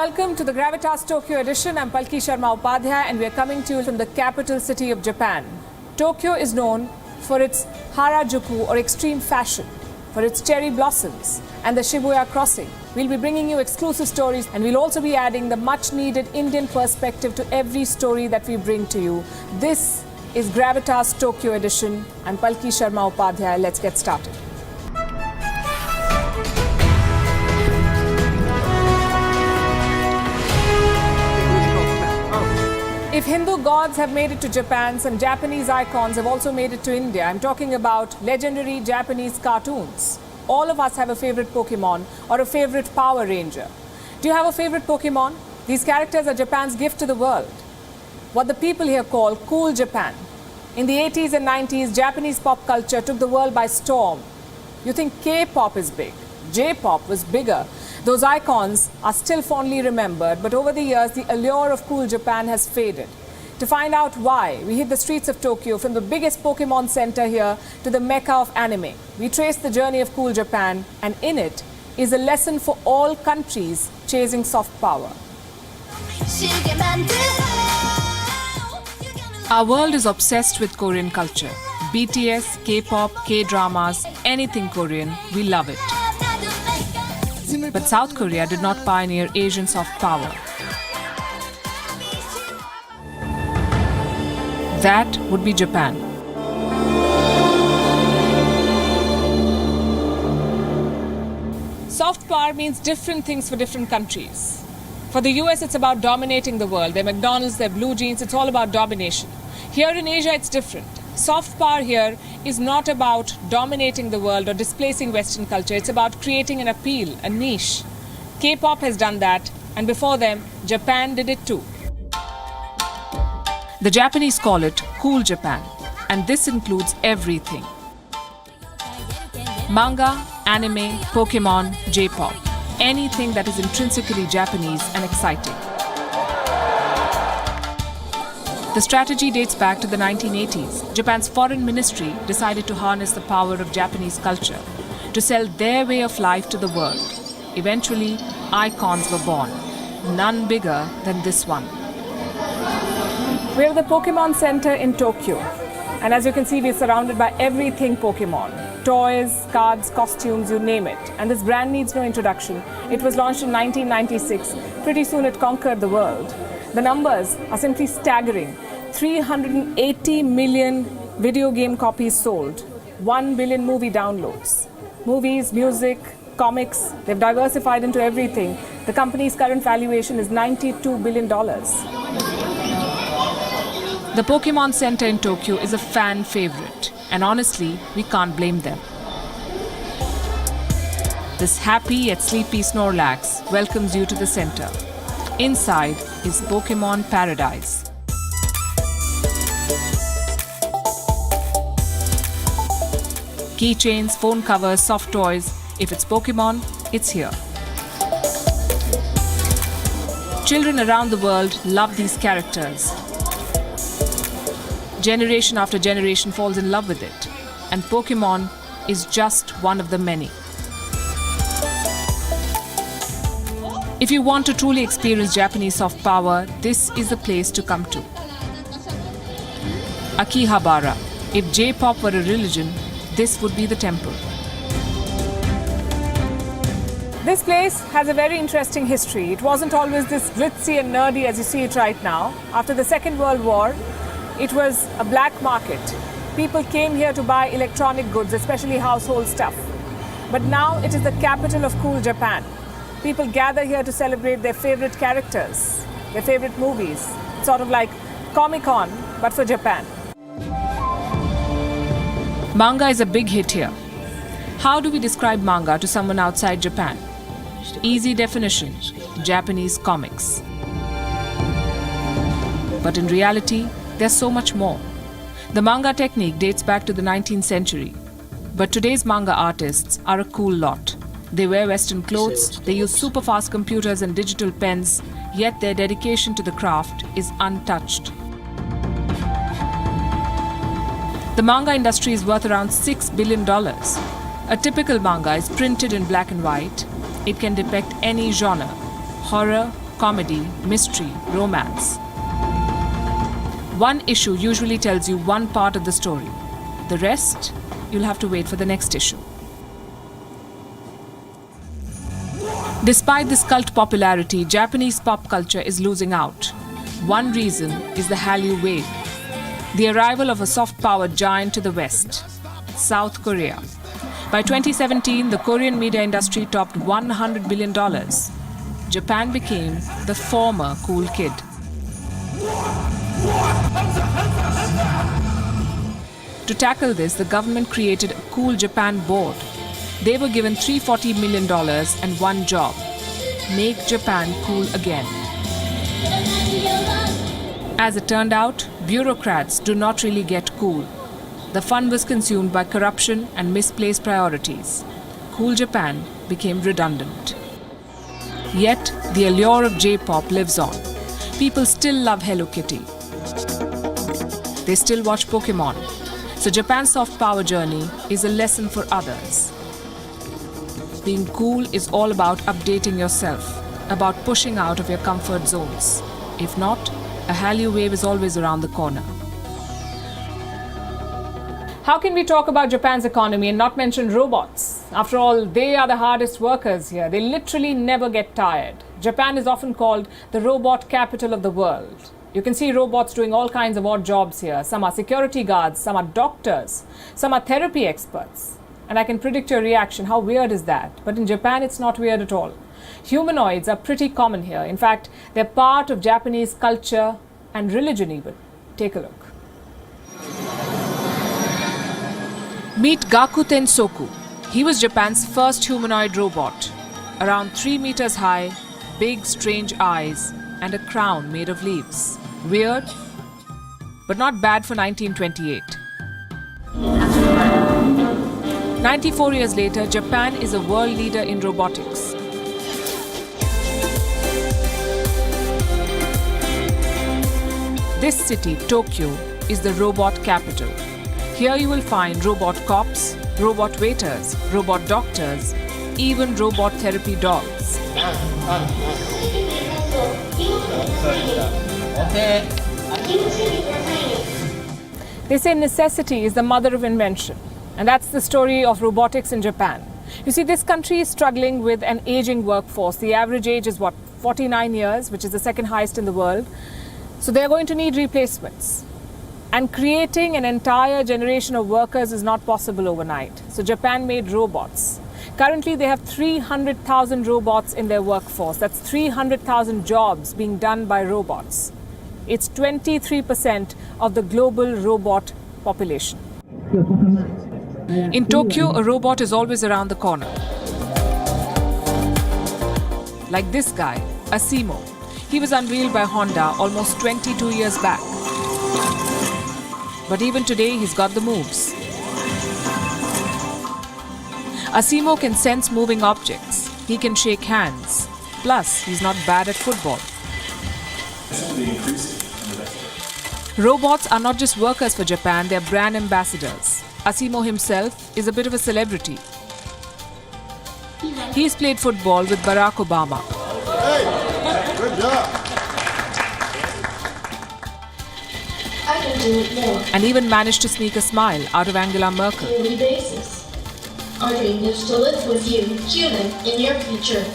welcome to the Gravitas Tokyo edition. I'm Palki Sharma Upadhyay and we are coming to you from the capital city of Japan. Tokyo is known for its Harajuku or extreme fashion, for its cherry blossoms and the Shibuya crossing. We'll be bringing you exclusive stories and we'll also be adding the much needed Indian perspective to every story that we bring to you. This is Gravitas Tokyo edition. I'm Palki Sharma Upadhyay. Let's get started. If Hindu gods have made it to Japan, some Japanese icons have also made it to India. I'm talking about legendary Japanese cartoons. All of us have a favorite Pokemon or a favorite Power Ranger. Do you have a favorite Pokemon? These characters are Japan's gift to the world. What the people here call cool Japan. In the 80s and 90s, Japanese pop culture took the world by storm. You think K-pop is big. J-pop was bigger. Those icons are still fondly remembered, but over the years, the allure of cool Japan has faded. To find out why, we hit the streets of Tokyo from the biggest Pokemon center here to the mecca of anime. We trace the journey of cool Japan, and in it is a lesson for all countries chasing soft power. Our world is obsessed with Korean culture. BTS, K-pop, K-dramas, anything Korean, we love it. But South Korea did not pioneer Asian soft power. That would be Japan. Soft power means different things for different countries. For the US, it's about dominating the world. Their McDonald's, their blue jeans, it's all about domination. Here in Asia, it's different. Soft power here is not about dominating the world or displacing Western culture. It's about creating an appeal, a niche. K-pop has done that, and before them, Japan did it too. The Japanese call it cool Japan, and this includes everything. Manga, anime, Pokemon, J-pop. Anything that is intrinsically Japanese and exciting. The strategy dates back to the 1980s. Japan's foreign ministry decided to harness the power of Japanese culture to sell their way of life to the world. Eventually, icons were born, none bigger than this one. We're at the Pokemon Center in Tokyo. And as you can see, we're surrounded by everything Pokemon. Toys, cards, costumes, you name it. And this brand needs no introduction. It was launched in 1996. Pretty soon it conquered the world. The numbers are simply staggering. 380 million video game copies sold, 1 billion movie downloads. Movies, music, comics, they've diversified into everything. The company's current valuation is $92 billion. The Pokemon Center in Tokyo is a fan favorite, and honestly, we can't blame them. This happy yet sleepy Snorlax welcomes you to the center. Inside is Pokemon Paradise. Keychains, phone covers, soft toys. If it's Pokemon, it's here. Children around the world love these characters. Generation after generation falls in love with it. And Pokemon is just one of the many. If you want to truly experience Japanese soft power, this is the place to come to. Akihabara. If J-pop were a religion, this would be the temple. This place has a very interesting history. It wasn't always this glitzy and nerdy as you see it right now. After the Second World War, it was a black market. People came here to buy electronic goods, especially household stuff. But now it is the capital of cool Japan. People gather here to celebrate their favorite characters, their favorite movies. It's sort of like Comic-Con, but for Japan. Manga is a big hit here. How do we describe manga to someone outside Japan? Easy definition, Japanese comics. But in reality, there's so much more. The manga technique dates back to the 19th century. But today's manga artists are a cool lot. They wear Western clothes, they use super fast computers and digital pens, yet their dedication to the craft is untouched. The manga industry is worth around $6 billion. A typical manga is printed in black and white. It can depict any genre: horror, comedy, mystery, romance. One issue usually tells you one part of the story. The rest, you'll have to wait for the next issue. Despite this cult popularity, Japanese pop culture is losing out. One reason is the Hallyu Wave, the arrival of a soft-powered giant to the West, South Korea. By 2017, the Korean media industry topped $100 billion. Japan became the former cool kid. To tackle this, the government created a Cool Japan board. They were given $340 million and one job: make Japan cool again. As it turned out, bureaucrats do not really get cool. The fund was consumed by corruption and misplaced priorities. Cool Japan became redundant. Yet, the allure of J-pop lives on. People still love Hello Kitty. They still watch Pokemon. So Japan's soft power journey is a lesson for others. Being cool is all about updating yourself, about pushing out of your comfort zones. If not, a Hallyu Wave is always around the corner. How can we talk about Japan's economy and not mention robots? After all, they are the hardest workers here. They literally never get tired. Japan is often called the robot capital of the world. You can see robots doing all kinds of odd jobs here. Some are security guards, some are doctors, some are therapy experts. And I can predict your reaction. How weird is that? But in Japan, it's not weird at all. Humanoids are pretty common here. In fact, they're part of Japanese culture and religion even. Take a look. Meet Gakuten Soku. He was Japan's first humanoid robot. Around 3 meters high, big strange eyes, and a crown made of leaves. Weird, but not bad for 1928. 94 years later, Japan is a world leader in robotics. This city, Tokyo, is the robot capital. Here you will find robot cops, robot waiters, robot doctors, even robot therapy dogs. They say necessity is the mother of invention. And that's the story of robotics in Japan. You see, this country is struggling with an aging workforce. The average age is 49 years, which is the second highest in the world. So they're going to need replacements. And creating an entire generation of workers is not possible overnight. So Japan made robots. Currently, they have 300,000 robots in their workforce. That's 300,000 jobs being done by robots. It's 23% of the global robot population. In Tokyo, a robot is always around the corner. Like this guy, Asimo. He was unveiled by Honda almost 22 years back. But even today, he's got the moves. Asimo can sense moving objects. He can shake hands. Plus, he's not bad at football. Robots are not just workers for Japan, they're brand ambassadors. Asimo himself is a bit of a celebrity. He's played football with Barack Obama. Hey, good job. I can do it more. And even managed to sneak a smile out of Angela Merkel. Daily basis. Our dream is to live with you, human, in your future.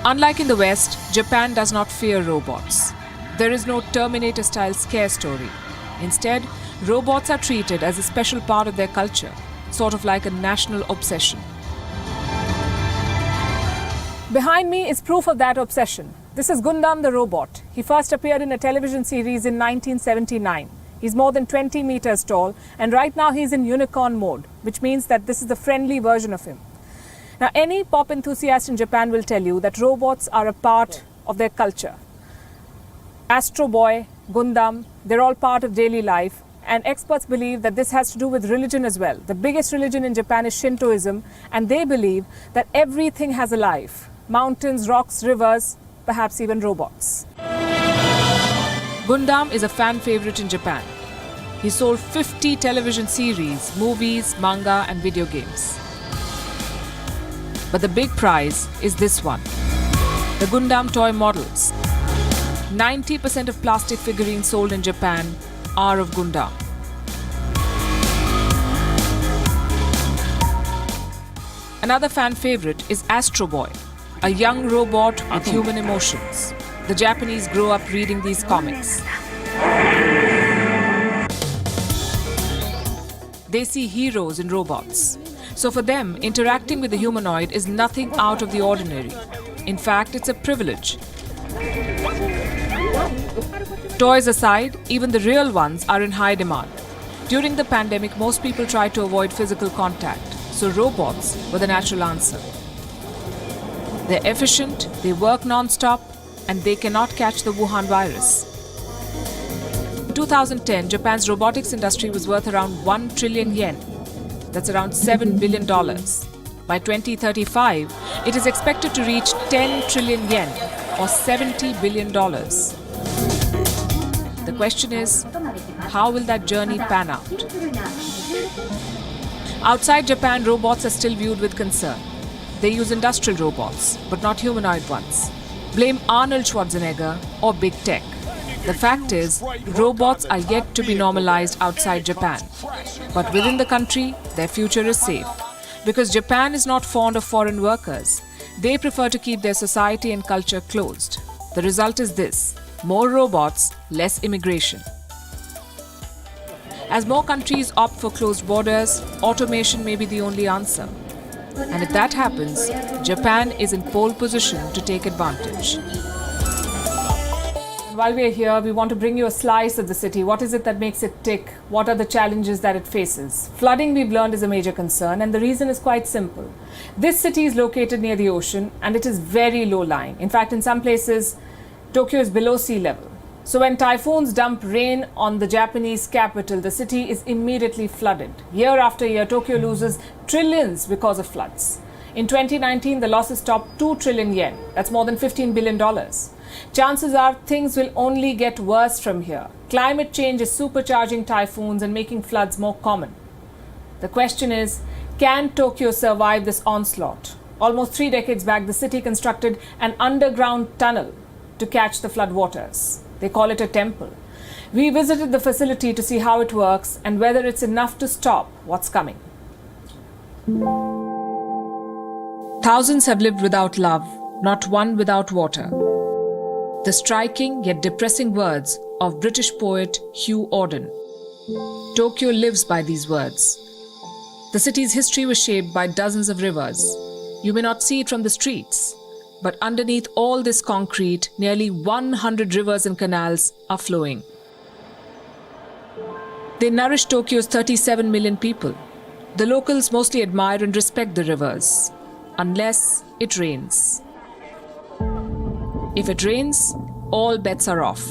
Unlike in the West, Japan does not fear robots. There is no Terminator-style scare story. Instead, robots are treated as a special part of their culture, sort of like a national obsession. Behind me is proof of that obsession. This is Gundam the robot. He first appeared in a television series in 1979. He's more than 20 meters tall, and right now he's in unicorn mode, which means that this is the friendly version of him. Now, any pop enthusiast in Japan will tell you that robots are a part of their culture. Astro Boy, Gundam, they're all part of daily life, and experts believe that this has to do with religion as well. The biggest religion in Japan is Shintoism, and they believe that everything has a life. Mountains, rocks, rivers, perhaps even robots. Gundam is a fan favorite in Japan. He sold 50 television series, movies, manga, and video games. But the big prize is this one. The Gundam toy models. 90% of plastic figurines sold in Japan are of Gundam. Another fan favorite is Astro Boy, a young robot with human emotions. The Japanese grow up reading these comics. They see heroes in robots. So for them, interacting with the humanoid is nothing out of the ordinary. In fact, it's a privilege. Toys aside, even the real ones are in high demand. During the pandemic, most people tried to avoid physical contact, so robots were the natural answer. They're efficient, they work non-stop, and they cannot catch the Wuhan virus. In 2010, Japan's robotics industry was worth around 1 trillion yen. That's around $7 billion. By 2035, it is expected to reach 10 trillion yen or $70 billion. The question is, how will that journey pan out? Outside Japan, robots are still viewed with concern. They use industrial robots, but not humanoid ones. Blame Arnold Schwarzenegger or big tech. The fact is, robots are yet to be normalized outside Japan. But within the country, their future is safe. Because Japan is not fond of foreign workers. They prefer to keep their society and culture closed. The result is this: more robots, less immigration. As more countries opt for closed borders, automation may be the only answer. And if that happens, Japan is in pole position to take advantage. While we are here, we want to bring you a slice of the city. What is it that makes it tick? What are the challenges that it faces? Flooding, we've learned, is a major concern, and the reason is quite simple. This city is located near the ocean, and it is very low-lying. In fact, in some places, Tokyo is below sea level. So when typhoons dump rain on the Japanese capital, the city is immediately flooded. Year after year, Tokyo loses trillions because of floods. In 2019, the losses topped 2 trillion yen. That's more than $15 billion. Chances are things will only get worse from here. Climate change is supercharging typhoons and making floods more common. The question is, can Tokyo survive this onslaught? Almost 3 decades back, the city constructed an underground tunnel to catch the flood waters. They call it a temple. We visited the facility to see how it works and whether it's enough to stop what's coming. Thousands have lived without love, not one without water. The striking yet depressing words of British poet Hugh Auden. Tokyo lives by these words. The city's history was shaped by dozens of rivers. You may not see it from the streets, but underneath all this concrete, nearly 100 rivers and canals are flowing. They nourish Tokyo's 37 million people. The locals mostly admire and respect the rivers, unless it rains. If it rains, all bets are off.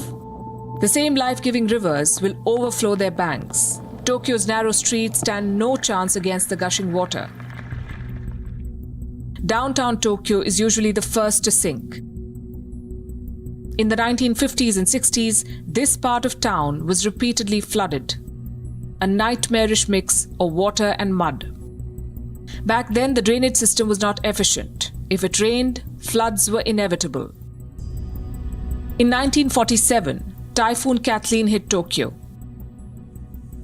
The same life-giving rivers will overflow their banks. Tokyo's narrow streets stand no chance against the gushing water. Downtown Tokyo is usually the first to sink. In the 1950s and 60s, this part of town was repeatedly flooded. A nightmarish mix of water and mud. Back then, the drainage system was not efficient. If it rained, floods were inevitable. In 1947, Typhoon Kathleen hit Tokyo.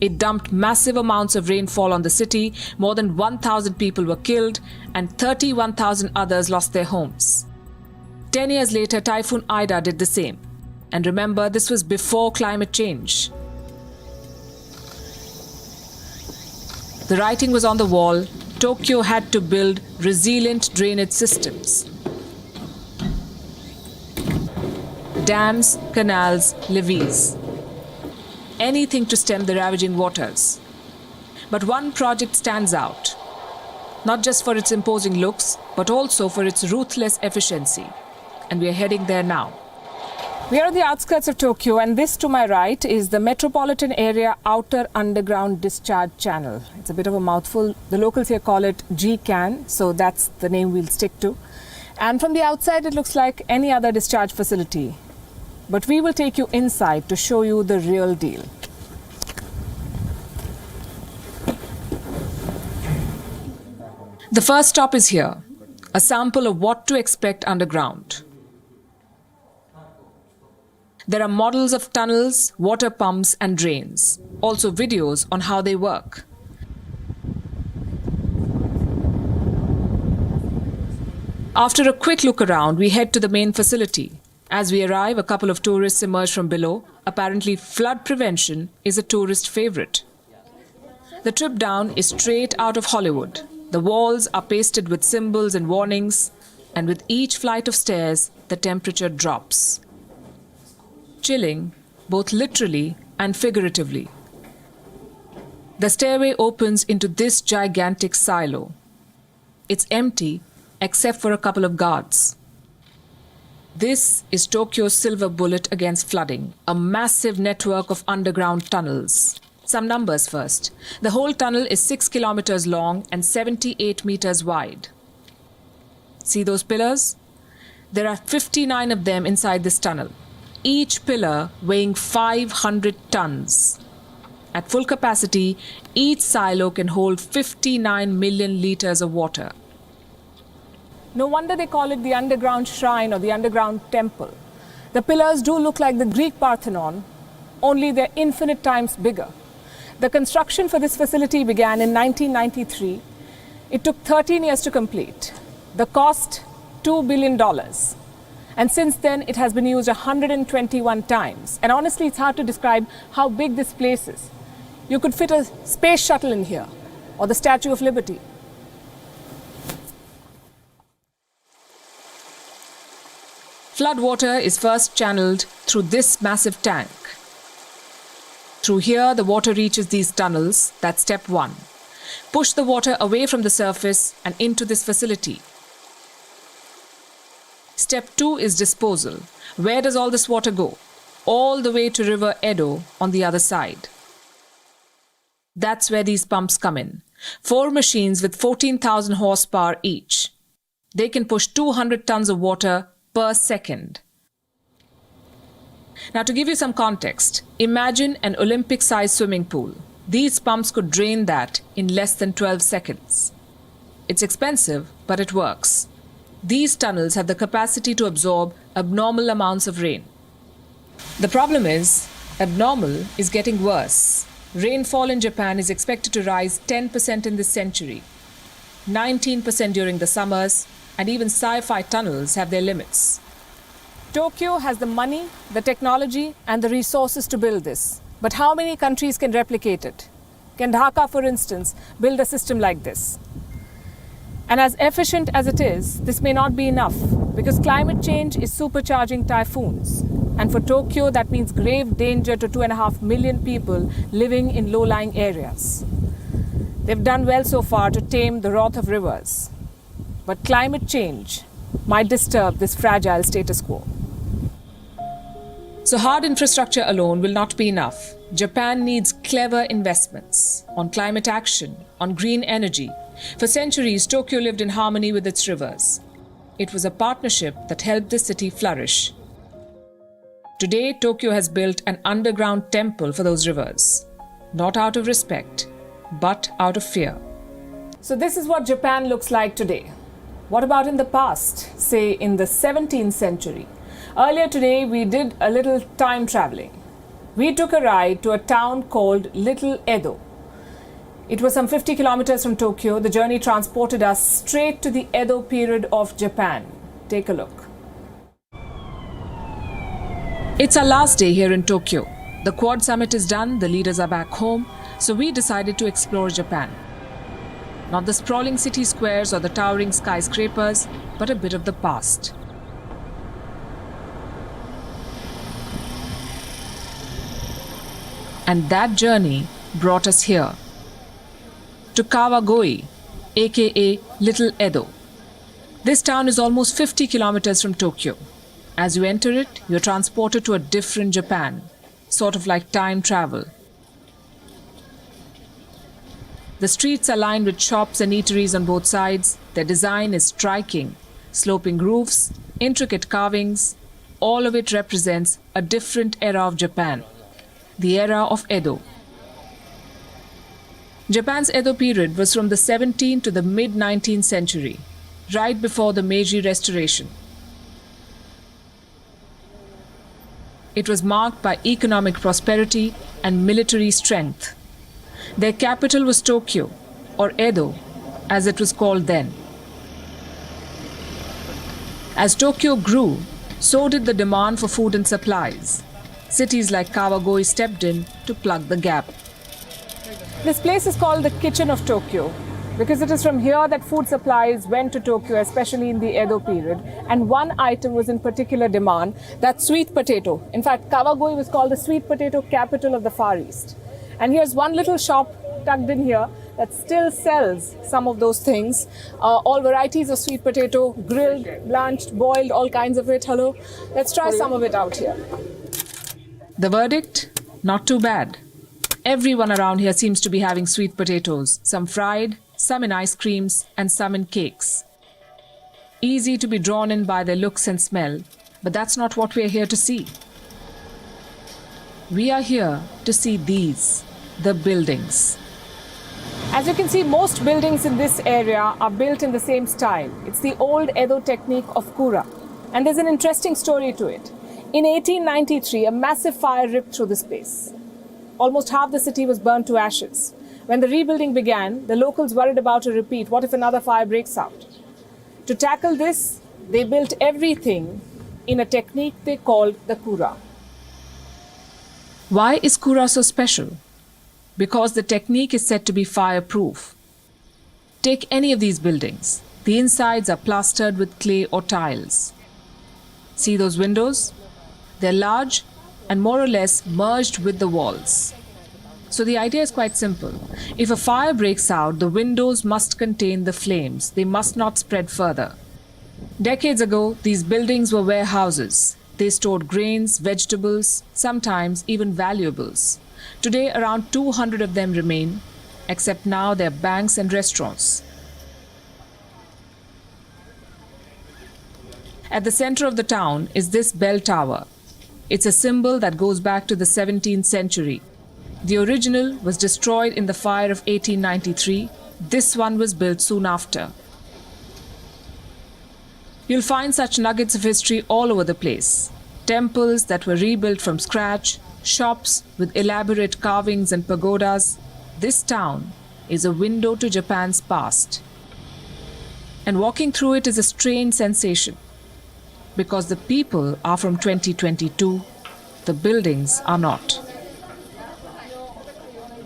It dumped massive amounts of rainfall on the city. More than 1,000 people were killed and 31,000 others lost their homes. 10 years later, Typhoon Ida did the same. And remember, this was before climate change. The writing was on the wall. Tokyo had to build resilient drainage systems. Dams, canals, levees. Anything to stem the ravaging waters. But one project stands out, not just for its imposing looks, but also for its ruthless efficiency. And we are heading there now. We are at the outskirts of Tokyo, and this to my right is the Metropolitan Area Outer Underground Discharge Channel. It's a bit of a mouthful. The locals here call it GCAN, so that's the name we'll stick to. And from the outside, it looks like any other discharge facility. But we will take you inside to show you the real deal. The first stop is here. a sample of what to expect underground. There are models of tunnels, water pumps and drains, also videos on how they work. After a quick look around, we head to the main facility. As we arrive, a couple of tourists emerge from below. Apparently, flood prevention is a tourist favorite. The trip down is straight out of Hollywood. The walls are pasted with symbols and warnings, and with each flight of stairs, the temperature drops. Chilling, both literally and figuratively. The stairway opens into this gigantic silo. It's empty, except for a couple of guards. This is Tokyo's silver bullet against flooding, a massive network of underground tunnels. Some numbers first. The whole tunnel is 6 kilometers long and 78 meters wide. See those pillars? There are 59 of them inside this tunnel, each pillar weighing 500 tons. At full capacity, each silo can hold 59 million liters of water. No wonder they call it the underground shrine or the underground temple. The pillars do look like the Greek Parthenon, only they're infinite times bigger. The construction for this facility began in 1993. It took 13 years to complete. The cost, $2 billion. And since then, it has been used 121 times. And honestly, it's hard to describe how big this place is. You could fit a space shuttle in here, or the Statue of Liberty. Flood water is first channeled through this massive tank. Through here, the water reaches these tunnels. That's step one. Push the water away from the surface and into this facility. Step 2 is disposal. Where does all this water go? All the way to River Edo on the other side. That's where these pumps come in. 4 machines with 14,000 horsepower each. They can push 200 tons of water per second. Now, to give you some context, imagine an Olympic-sized swimming pool. These pumps could drain that in less than 12 seconds. It's expensive, but it works. These tunnels have the capacity to absorb abnormal amounts of rain. The problem is, abnormal is getting worse. Rainfall in Japan is expected to rise 10% in this century, 19% during the summers, and even sci-fi tunnels have their limits. Tokyo has the money, the technology, and the resources to build this. But how many countries can replicate it? Can Dhaka, for instance, build a system like this? And as efficient as it is, this may not be enough, because climate change is supercharging typhoons. And for Tokyo, that means grave danger to 2.5 million people living in low-lying areas. They've done well so far to tame the wrath of rivers. But climate change might disturb this fragile status quo. So hard infrastructure alone will not be enough. Japan needs clever investments on climate action, on green energy. For centuries, Tokyo lived in harmony with its rivers. It was a partnership that helped the city flourish. Today, Tokyo has built an underground temple for those rivers. Not out of respect, but out of fear. So this is what Japan looks like today. What about in the past, say in the 17th century? Earlier today, we did a little time traveling. We took a ride to a town called Little Edo. It was some 50 kilometers from Tokyo. The journey transported us straight to the Edo period of Japan. Take a look. It's our last day here in Tokyo. The Quad Summit is done, the leaders are back home, so we decided to explore Japan. Not the sprawling city squares or the towering skyscrapers, but a bit of the past. And that journey brought us here, to Kawagoe, aka Little Edo. This town is almost 50 kilometers from Tokyo. As you enter it, you're transported to a different Japan, sort of like time travel. The streets are lined with shops and eateries on both sides. Their design is striking. Sloping roofs, intricate carvings, all of it represents a different era of Japan, the era of Edo. Japan's Edo period was from the 17th to the mid-19th century. right before the Meiji Restoration. It was marked by economic prosperity and military strength. Their capital was Tokyo, or Edo, as it was called then. As Tokyo grew, so did the demand for food and supplies. Cities like Kawagoe stepped in to plug the gap. This place is called the Kitchen of Tokyo because it is from here that food supplies went to Tokyo, especially in the Edo period. And one item was in particular demand, that's sweet potato. In fact, Kawagoe was called the sweet potato capital of the Far East. And here's one little shop tucked in here that still sells some of those things. All varieties of sweet potato, grilled, blanched, boiled, all kinds of it. Hello. Let's try some of it out here. The verdict? Not too bad. Everyone around here seems to be having sweet potatoes, some fried, some in ice creams, and some in cakes. Easy to be drawn in by their looks and smell, but that's not what we're here to see. We are here to see these, the buildings. As you can see, most buildings in this area are built in the same style. It's the old Edo technique of kura. And there's an interesting story to it. In 1893, a massive fire ripped through this place. Almost half the city was burnt to ashes. When the rebuilding began, the locals worried about a repeat. What if another fire breaks out? To tackle this, they built everything in a technique they called the kura. Why is kura so special? Because the technique is said to be fireproof. Take any of these buildings. The insides are plastered with clay or tiles. See those windows? They're large and more or less merged with the walls. So the idea is quite simple. If a fire breaks out, the windows must contain the flames. They must not spread further. Decades ago, these buildings were warehouses. They stored grains, vegetables, sometimes even valuables. Today, around 200 of them remain, except now they're banks and restaurants. At the center of the town is this bell tower. It's a symbol that goes back to the 17th century. The original was destroyed in the fire of 1893. This one was built soon after. You'll find such nuggets of history all over the place. Temples that were rebuilt from scratch, shops with elaborate carvings and pagodas. This town is a window to Japan's past. And walking through it is a strange sensation. Because the people are from 2022, the buildings are not.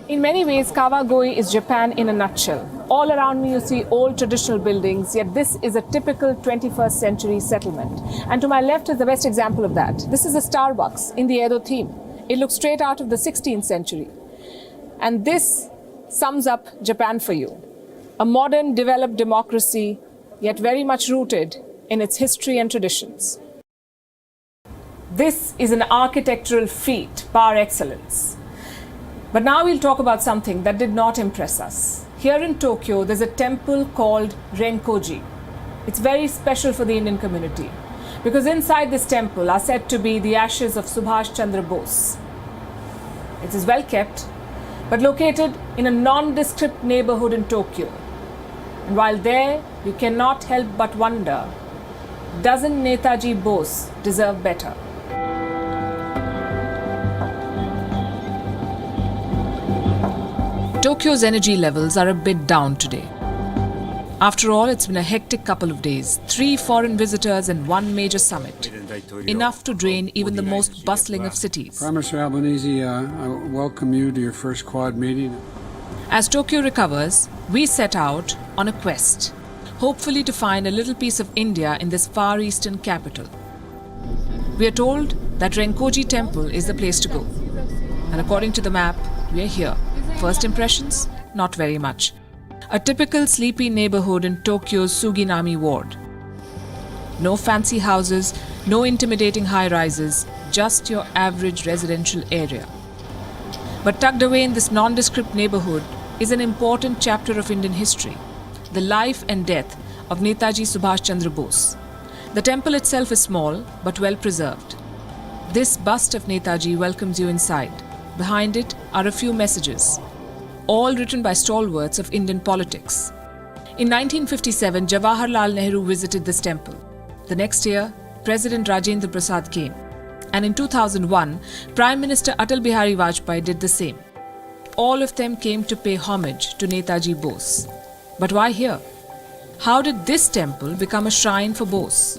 In many ways, Kawagoe is Japan in a nutshell. All around me you see old traditional buildings, yet this is a typical 21st century settlement. And to my left is the best example of that. This is a Starbucks in the Edo theme. It looks straight out of the 16th century. And this sums up Japan for you. A modern, developed democracy, yet very much rooted in its history and traditions. This is an architectural feat par excellence. But now we'll talk about something that did not impress us. Here in Tokyo, there's a temple called Renkoji. It's very special for the Indian community because inside this temple are said to be the ashes of Subhash Chandra Bose. It is well kept, but located in a nondescript neighborhood in Tokyo. And while there, you cannot help but wonder, doesn't Netaji Bose deserve better? Tokyo's energy levels are a bit down today. After all, it's been a hectic couple of days. 3 foreign visitors and 1 major summit. Enough to drain even the most bustling of cities. Prime Minister Albanese, I welcome you to your first Quad meeting. As Tokyo recovers, we set out on a quest, hopefully to find a little piece of India in this far eastern capital. We are told that Renkoji Temple is the place to go. And according to the map, we are here. First impressions? Not very much. A typical sleepy neighborhood in Tokyo's Suginami ward. No fancy houses, no intimidating high-rises, just your average residential area. But tucked away in this nondescript neighborhood is an important chapter of Indian history, the life and death of Netaji Subhash Chandra Bose. The temple itself is small but well preserved. This bust of Netaji welcomes you inside. Behind it are a few messages, all written by stalwarts of Indian politics. In 1957, Jawaharlal Nehru visited this temple. The next year, President Rajendra Prasad came. And in 2001, Prime Minister Atal Bihari Vajpayee did the same. All of them came to pay homage to Netaji Bose. But why here? How did this temple become a shrine for Bose?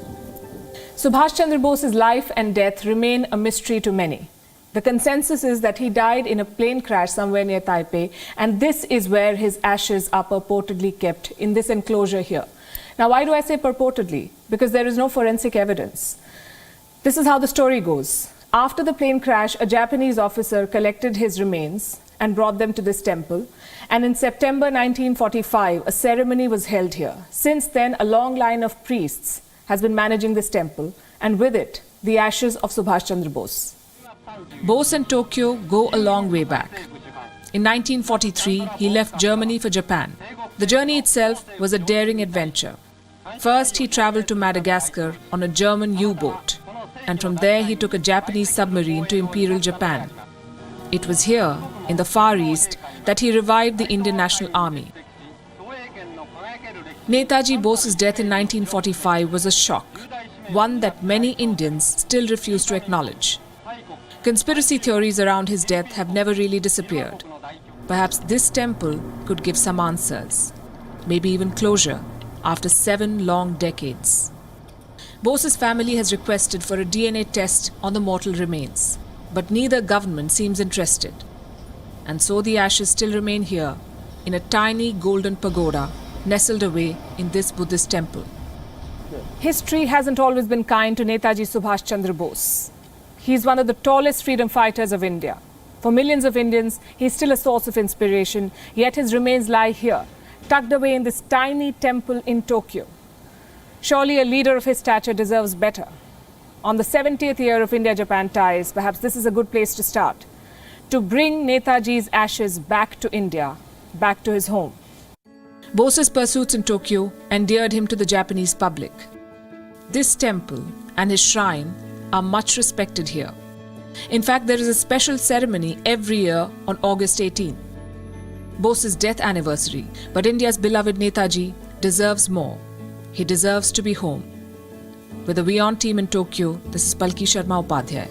Subhash Chandra Bose's life and death remain a mystery to many. The consensus is that he died in a plane crash somewhere near Taipei, and this is where his ashes are purportedly kept, in this enclosure here. Now, why do I say purportedly? Because there is no forensic evidence. This is how the story goes. After the plane crash, a Japanese officer collected his remains and brought them to this temple. And in September 1945, a ceremony was held here. Since then, a long line of priests has been managing this temple, and with it, the ashes of Subhash Chandra Bose. Bose and Tokyo go a long way back. In 1943, he left Germany for Japan. The journey itself was a daring adventure. First, he traveled to Madagascar on a German U-boat, and from there he took a Japanese submarine to Imperial Japan. It was here, in the Far East, that he revived the Indian National Army. Netaji Bose's death in 1945 was a shock, one that many Indians still refuse to acknowledge. Conspiracy theories around his death have never really disappeared. Perhaps this temple could give some answers, maybe even closure, after 7 long decades. Bose's family has requested for a DNA test on the mortal remains, but neither government seems interested. And so the ashes still remain here, in a tiny golden pagoda nestled away in this Buddhist temple. History hasn't always been kind to Netaji Subhash Chandra Bose. He's one of the tallest freedom fighters of India. For millions of Indians, he's still a source of inspiration, yet his remains lie here, tucked away in this tiny temple in Tokyo. Surely a leader of his stature deserves better. On the 70th year of India-Japan ties, perhaps this is a good place to start, to bring Netaji's ashes back to India, back to his home. Bose's pursuits in Tokyo endeared him to the Japanese public. This temple and his shrine are much respected here. In fact, there is a special ceremony every year on August 18. Bose's death anniversary, but India's beloved Netaji deserves more. He deserves to be home. With the WION team in Tokyo, this is Palki Sharma Upadhyay.